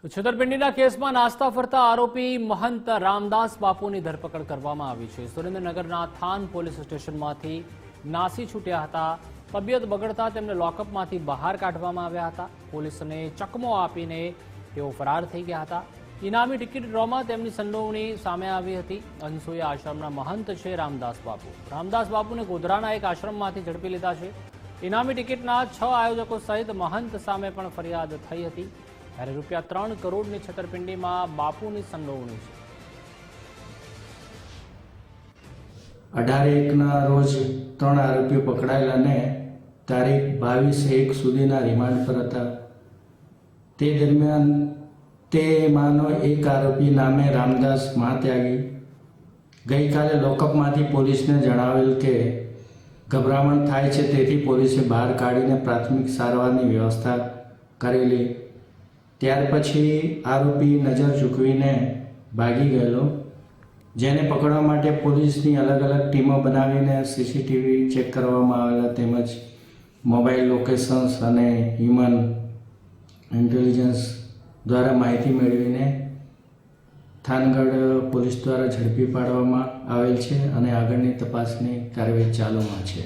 છેતરપિંડીના કેસમાં નાસ્તા ફરતા આરોપી મહંત રામદાસ બાપુની ધરપકડ કરવામાં આવી છે। સુરેન્દ્રનગરના થાન પોલીસ સ્ટેશનમાંથી નાસી છૂટ્યા હતા। તબિયત બગડતા તેમને લોકઅપમાંથી બહાર કાઢવામાં આવ્યા હતા। પોલીસને ચકમો આપીને તેઓ ફરાર થઈ ગયા હતા। ઇનામી ટિકિટ ડ્રોમાં તેમની સંડોવણી સામે આવી હતી। અનસુયા આશ્રમના મહંત છે રામદાસ બાપુ। રામદાસ બાપુને ગોધરાના એક આશ્રમમાંથી ઝડપી લીધા છે। ઇનામી ટિકિટના 6 આયોજકો સહિત મહંત સામે પણ ફરિયાદ થઈ હતી। ત્યારે ₹3 કરોડની છેતરપિંડીમાં બાપુની સંડોવણી છે। 18/1 રોજ 3 આરોપીઓ પકડાયેલા અને તારીખ 22/1 સુધીના રિમાન્ડ પર હતા। તે દરમિયાન તેમાંનો એક આરોપી નામે રામદાસ મહાત્યાગી ગઈકાલે લોકઅપમાંથી પોલીસને જણાવેલ કે ગભરામણ થાય છે, તેથી પોલીસે બહાર કાઢીને પ્રાથમિક સારવારની વ્યવસ્થા કરેલી। ત્યાર પછી આરોપી નજર ચૂકવીને ભાગી ગયેલો, જેને પકડવા માટે પોલીસની અલગ અલગ ટીમો બનાવીને સીસીટીવી ચેક કરવામાં આવેલા તેમજ મોબાઈલ લોકેશન્સ અને હ્યુમન ઇન્ટેલિજન્સ દ્વારા માહિતી મેળવીને થાનગઢ પોલીસ દ્વારા ઝડપી પાડવામાં આવેલ છે અને આગળની તપાસની કાર્યવાહી ચાલુમાં છે।